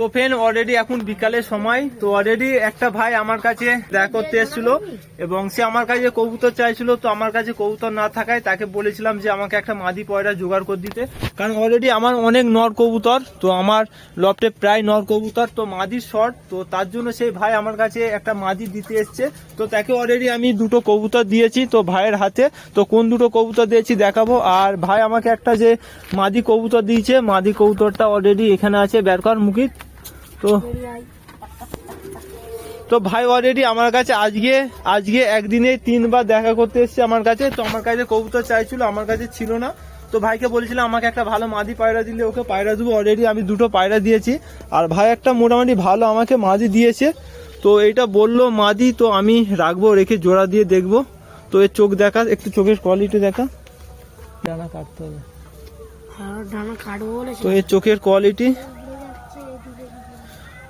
তো friend already এখন বিকালের সময়, তো অলরেডি একটা ভাই আমার কাছে দেখা করতে এসেছিল এবং সে আমার কাছে কবুতর চাইছিল। তো আমার কাছে কবুতর না থাকায় তাকে বলেছিলাম যে আমাকে একটা মাদি পয়রা জোগাড় করে দিতে, কারণ অলরেডি আমার অনেক নর কবুতর, তো আমার লফটে প্রায় নর কবুতর, তো মাদির শর্ট, তো তার জন্য সেই ভাই আমার কাছে একটা মাদি দিতে এসছে। তো তাকে অলরেডি আমি দুটো কবুতর দিয়েছি তো ভাইয়ের হাতে। তো কোন দুটো কবুতর দিয়েছি দেখাবো। আর ভাই আমাকে একটা যে মাদি কবুতর দিয়েছে, মাদি কবুতরটা অলরেডি এখানে আছে বেরকার মুখিত। তো ভাই অলরেডি আমার কাছে আজকে একদিনে 3 বার দেখা করতে এসছে আমার কাছে। তো আমার কাছে কবুতর চাইছিল, আমার কাছে ছিল না। তো ভাইকে বলেছিলাম আমাকে একটা ভালো মাদি পায়রা দিলে ওকে পায়রা দেবো। অলরেডি আমি দুটো পায়রা দিয়েছি আর ভাই একটা মোটামুটি ভালো আমাকে মাদি দিয়েছে। তো এইটা বললো মাদি, তো আমি রাখবো, রেখে জোড়া দিয়ে দেখবো। তো এর চোখ দেখা, একটু চোখের কোয়ালিটি দেখা, ডানা কাটতে হবে। তো এর চোখের কোয়ালিটি,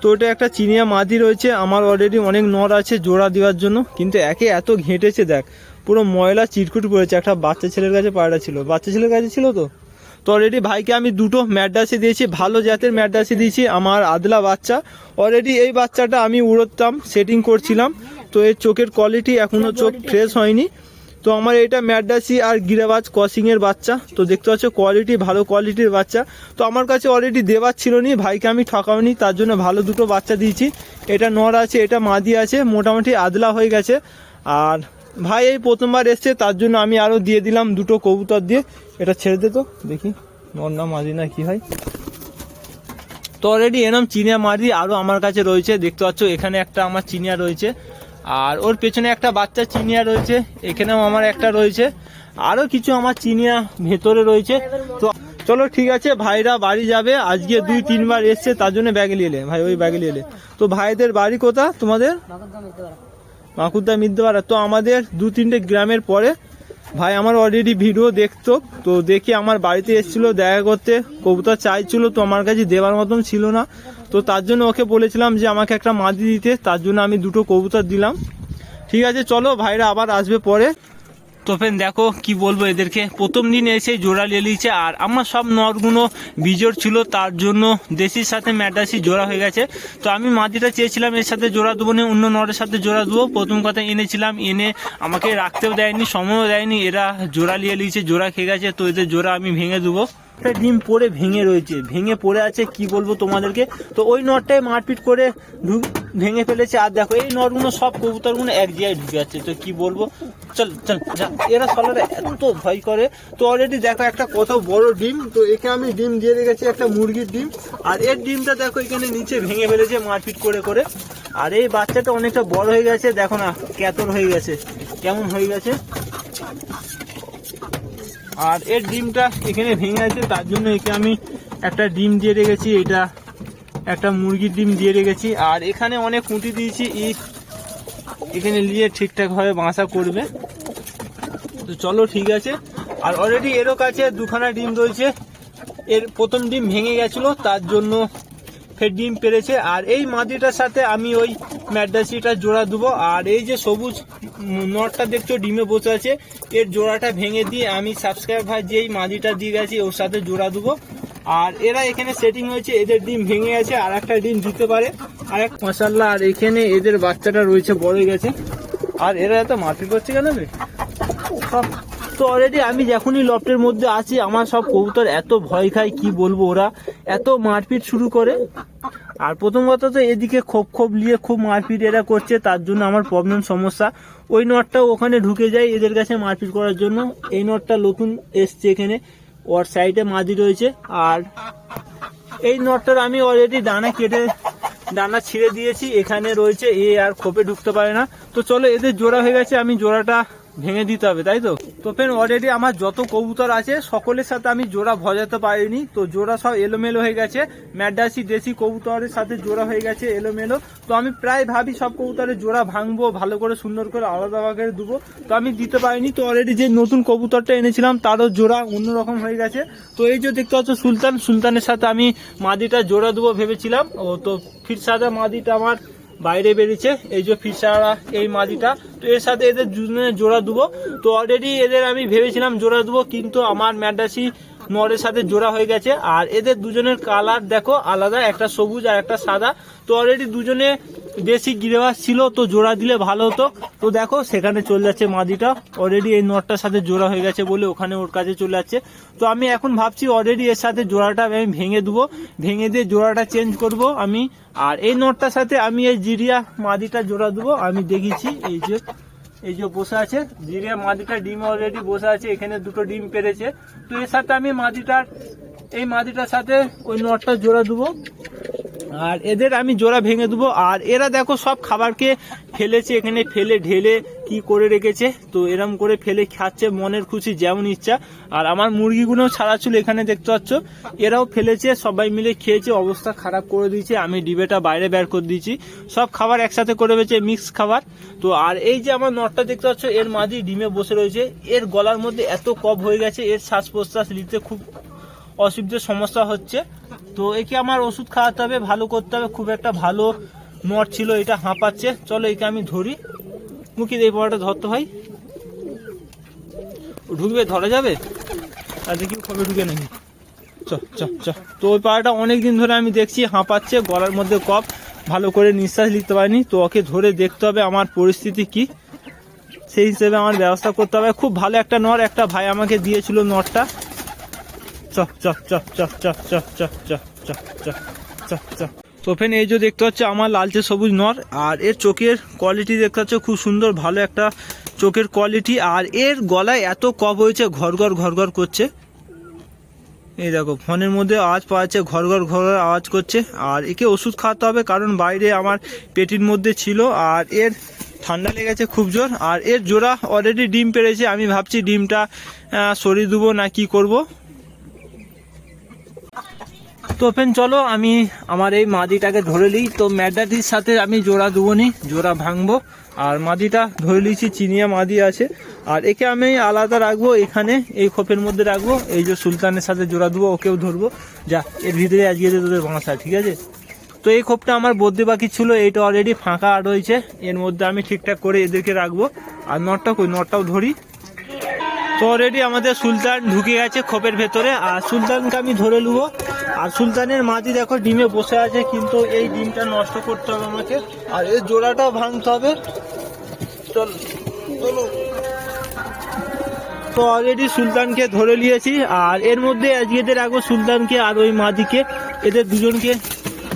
তো এটা একটা চিনিয়া মাদি রয়েছে। আমার অলরেডি অনেক নর আছে জোড়া দেওয়ার জন্য, কিন্তু একে এত ঘেঁটেছে দেখ, পুরো ময়লা চিটকুট পড়েছে। একটা বাচ্চা ছেলের কাছে পায়রা ছিল, বাচ্চা ছেলের কাছে ছিল। তো অলরেডি ভাইকে আমি দুটো ম্যাড্রাসি দিয়েছি, ভালো জাতের ম্যাড্রাসি দিয়েছি, আমার আদলা বাচ্চা। অলরেডি এই বাচ্চাটা আমি উড়তাম, সেটিং করছিলাম। তো এর চোখের কোয়ালিটি এখনো চোখ ফ্রেশ হয়নি। তো আমার এটা ম্যাড্রাসি আর গিরাবাজ ক্রসিং এর বাচ্চা। তো দেখতে পাচ্ছ কোয়ালিটি, ভালো কোয়ালিটির বাচ্চা। তো আমার কাছে অলরেডি দেওয়ার ছিল নি, ভাইকে আমি ঠকাওনি, তার জন্য ভালো দুটো বাচ্চা দিয়েছি। এটা নর আছে, এটা মাদি আছে, মোটামুটি আদলা হয়ে গেছে। আর ভাই এই প্রথমবার এসছে, তার জন্য আমি আরো দিয়ে দিলাম দুটো কবুতর দিয়ে। এটা ছেড়ে দে তো দেখি নর না মাদি না কি হয়। তো অলরেডি এরম চিনিয়া মাদি আরো আমার কাছে রয়েছে, দেখতে পাচ্ছ এখানে একটা আমার চিনিয়া রয়েছে, আর ওর পেছনে একটা বাচ্চা চিনিয়া রয়েছে, এখানেও আমার একটা রয়েছে, আরো কিছু আমার চিনিয়া ভেতরে রয়েছে। তো চলো ঠিক আছে, ভাইরা বাড়ি যাবে, আজকে 2-3 বার এসছে, তার জন্য ব্যাগে নিয়ে এলে ভাই, ওই ব্যাগে নিয়ে এলে। তো ভাইদের বাড়ি কোথা তোমাদের? মাকুদ্দা মিদ্যপাড়া। তো আমাদের 2-3টে গ্রামের পরে। ভাই আমার অলরেডি ভিডিও দেখতো, তো দেখে আমার বাড়িতে এসেছিল দেখা করতে, কবুতর চাইছিল, তো আমার কাছে দেওয়ার মতন ছিল না। তো তার জন্য ওকে বলেছিলাম যে আমাকে একটা মাদি দিতে, তার জন্য আমি দুটো কবুতর দিলাম। ঠিক আছে চলো, ভাইরা আবার আসবে পরে। তো ফ্রেন্ড দেখো কি বলবো এদেরকে, প্রথম দিন এসে জোড়া নিয়ে নিয়েছে। আর আমার সব নরগুলো বিজোড় ছিল, তার জন্য দেশির সাথে ম্যাডাসি জোড়া হয়ে গেছে। তো আমি মাদিটা চেয়েছিলাম এর সাথে জোড়া দেবো না, অন্য নরের সাথে জোড়া দেবো। প্রথম কথা এনেছিলাম, এনে আমাকে রাখতেও দেয়নি, সময়ও দেয়নি, এরা জোড়া নিয়ে নিয়েছে, জোড়া খেয়ে গেছে। তো এদের জোড়া আমি ভেঙে দেবো। একটা ডিম পরে ভেঙে রয়েছে, ভেঙে পড়ে আছে, কি বলবো তোমাদেরকে। তো ওই নটটাই মারপিট করে ভেঙে ফেলেছে। আর দেখো এই নটগুলো সব কবুতরগুলো এক জায়গায় ঢুকে যাচ্ছে, তো কি বলবো। চল চল যা, এরা সলারে এত ভয় করে। তো অলরেডি দেখো একটা কত বড় ডিম, তো একে আমি ডিম দিয়ে রেখেছি, একটা মুরগির ডিম। আর এর ডিমটা দেখো এখানে নিচে ভেঙে ফেলেছে মারপিট করে করে। আর এই বাচ্চাটা অনেকটা বড় হয়ে গেছে, দেখো না কেতন হয়ে গেছে, কেমন হয়ে গেছে। আর এর ডিমটা এখানে ভেঙে আছে, তার জন্য একে আমি একটা ডিম দিয়ে রেখেছি, এটা একটা মুরগির ডিম দিয়ে রেখেছি। আর এখানে অনেক খুঁটি দিয়েছি, এখানে নিয়ে ঠিকঠাক ভাবে বাসা করবে। তো চলো ঠিক আছে। আর অলরেডি এরও কাছে 2খানা ডিম রয়েছে, এর প্রথম ডিম ভেঙে গেছিল, তার জন্য ফের ডিম পেরেছে। আর এই মাদিটার সাথে আমি ওই ম্যাড্রাসিটা জোড়া দেবো। আর এই যে সবুজ নটটা দেখছো ডিমে বসে আছে, এর জোড়াটা ভেঙে দিয়ে আমি সাবস্ক্রাইব ভাই যেই মাদিটা দিয়ে গেছি ওর সাথে জোড়া দেবো। আর এরা এখানে সেটিং হয়েছে, এদের ডিম ভেঙে গেছে, আর একটা ডিম দিতে পারে, আর এক মশাল্লা। আর এখানে এদের বাচ্চাটা রয়েছে, বড় হয়ে গেছে। আর এরা এত মারপিট করছে কেন রে? তো অলরেডি আমি যখনই লফটের মধ্যে আছি, আমার সব কবুতর এত ভয় খায়, কি বলবো, ওরা এত মারপিট শুরু করে। আর প্রথম কথা তো এদিকে খোপ নিয়ে খুব মারপিট এরা করছে, তার জন্য আমার প্রবলেম সমস্যা। ওই নটটাও ওখানে ঢুকে যায় এদের কাছে মারপিট করার জন্য। এই নটটা নতুন এসছে এখানে, ওর সাইডে মাদি রয়েছে। আর এই নটটার আমি অলরেডি ডানা ছিঁড়ে দিয়েছি, এখানে রয়েছে, এ আর খোপে ঢুকতে পারে না। তো চলো এদের জোড়া হয়ে গেছে, আমি জোড়াটা ভেঙে দিতে হবে, তাই তো। তো ফ্রেন্ড অলরেডি আমার যত কবুতর আছে সকলের সাথে আমি জোড়া ভজাতে পারিনি, তো জোড়া সব এলোমেলো হয়ে গেছে। ম্যাড্রাসি দেশি কবুতরের সাথে জোড়া হয়ে গেছে এলোমেলো। তো আমি প্রায় ভাবি সব কবুতরের জোড়া ভাঙবো, ভালো করে সুন্দর করে আলাদা করে দেবো, তো আমি দিতে পারিনি। তো অলরেডি যে নতুন কবুতরটা এনেছিলাম তারও জোড়া অন্যরকম হয়ে গেছে। তো এই যে দেখতে পাচ্ছ সুলতানের সাথে আমি মাদিটা জোড়া দেবো ভেবেছিলাম, ও তো ফিরসাদা মাদিটা আমার বাইরে বেরিয়েছে, এই যে ফিসারা এই মাদিটা। তো এর সাথে এদের জোড়া দেবো। তো অলরেডি এদের আমি ভেবেছিলাম জোড়া দেবো, কিন্তু আমার ম্যাড্রাসি নরের সাথে জোড়া হয়ে গেছে। আর এদের দুজনের কালার দেখো আলাদা, একটা সবুজ আর একটা সাদা। তো অলরেডি দুজনে দেশি গিরিবাস ছিল, তো জোড়া দিলে ভালো হতো। তো দেখো সেখানে চলে যাচ্ছে মাদিটা, অলরেডি এই নরটার সাথে জোড়া হয়ে গেছে বলে ওখানে ওর কাছে চলে যাচ্ছে। তো আমি এখন ভাবছি অলরেডি এর সাথে জোড়াটা আমি ভেঙে দেবো, ভেঙে দিয়ে জোড়াটা চেঞ্জ করব আমি। আর এই নরটার সাথে আমি এই জিরিয়া মাদিটা জোড়া দেবো। আমি দেখেছি এই যে বসে আছে জিরিয়া মাদিটা, ডিম অলরেডি বসে আছে, এখানে দুটো ডিম পেরেছে। তো এর সাথে আমি এই মাদিটার সাথে ওই নটটা জোড়া দেবো, আর এদের আমি জোড়া ভেঙে দেবো। আর এরা দেখো সব খাবারকে ফেলেছে, এখানে ফেলে ঢেলে কি করে রেখেছে। তো এরম করে ফেলে খাচ্ছে মনের খুশি যেমন ইচ্ছা। আর আমার মুরগিগুলোও ছাড়া ছিল, এখানে দেখতে পাচ্ছ এরাও ফেলেছে, সবাই মিলে খেয়েছে, অবস্থা খারাপ করে দিয়েছে। আমি ডিবেটা বাইরে বের করে দিয়েছি, সব খাবার একসাথে করে রয়েছে, মিক্স খাবার। তো আর এই যে আমার নটটা দেখতে পাচ্ছ, এর মাঝে ডিমে বসে রয়েছে। এর গলার মধ্যে এত কফ হয়ে গেছে, এর শ্বাস প্রশ্বাস নিতে খুব অসুবিধার সমস্যা হচ্ছে। তো একে আমার ওষুধ খাওয়াতে হবে, ভালো করতে হবে। খুব একটা ভালো নট ছিল, এটা হাঁপাচ্ছে। চলো একে আমি ধরি, মুখে এই পড়াটা ধরতে হয়, ঢুকবে, ধরা যাবে, আর দেখি কবে ঢুকে নাকি। চ চ চ তো ওই পাড়াটা অনেকদিন ধরে আমি দেখছি হাঁপাচ্ছে, গলার মধ্যে কফ, ভালো করে নিঃশ্বাস নিতে পারিনি। তো ওকে ধরে দেখতে হবে আমার পরিস্থিতি কি, সেই হিসেবে আমার ব্যবস্থা করতে হবে। খুব ভালো একটা নর, একটা ভাই আমাকে দিয়েছিল নরটা। চ চ চ চ চ চ চ চ চ চ চ চ তো ফ্রেন্ড এই যে দেখতে পাচ্ছ আমার লালচে সবুজ নর, আর এর চোখের কোয়ালিটি দেখতে পাচ্ছ খুব সুন্দর, ভালো একটা চোখের কোয়ালিটি। আর এর গলায় এত কফ হয়েছে, ঘর ঘর করছে। এই দেখো ফোনের মধ্যে আওয়াজ পাওয়া যাচ্ছে, ঘর ঘর আওয়াজ করছে। আর একে ওষুধ খাওয়াতে হবে, কারণ বাইরে আমার পেটির মধ্যে ছিল। আর এর ঠান্ডা লেগেছে খুব জোর। আর এর জোড়া অলরেডি ডিম পেড়েছে, আমি ভাবছি ডিমটা সরিয়ে দেবো না কি করব। তো ফ্রেন্ড চলো আমি আমার এই মাদিটাকে ধরে নিই। তো ম্যাডাটির সাথে আমি জোড়া দেবো নি, জোড়া ভাঙবো। আর মাদিটা ধরে নিয়েছি, চিনিয়া মাদি আছে। আর একে আমি আলাদা রাখবো, এখানে এই খোপের মধ্যে রাখবো। এই যে সুলতানের সাথে জোড়া দেবো, ওকেও ধরবো। যা এর ভিতরে আজকে তোদের বাঁচা, ঠিক আছে। তো এই খোপটা আমার বদ্যি বাকি ছিল, এইটা অলরেডি ফাঁকা রয়েছে, এর মধ্যে আমি ঠিকঠাক করে এদেরকে রাখবো। আর নটটাও ধরি। তো অলরেডি আমাদের সুলতান ঢুকে গেছে খোপের ভেতরে, আর সুলতানকে আমি ধরে নেবো। আর সুলতানের মাদি দেখো ডিমে বসে আছে, কিন্তু এই ডিমটা নষ্ট করতে হবে আমাকে, আর এই জোড়াটাও ভাঙতে হবে। চলো। তো অলরেডি সুলতানকে ধরে নিয়েছি, আর এর মধ্যে আজকে রাখবো সুলতানকে আর ওই মাদিকে, এদের দুজনকে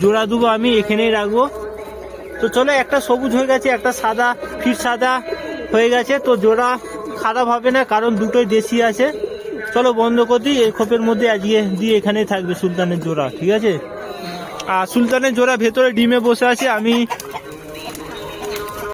জোড়া দেবো আমি, এখানেই রাখবো। তো চলো, একটা সবুজ হয়ে গেছে, একটা সাদা, ফির সাদা হয়ে গেছে। তো জোড়া খারাপ হবে না, কারণ দুটোই দেশি আছে। চলো বন্ধ করে দিই, এই খোপের মধ্যে আজকে দিয়ে এখানেই থাকবে সুলতানের জোড়া, ঠিক আছে। আর সুলতানের জোড়া ভেতরে ডিমে বসে আছে, আমি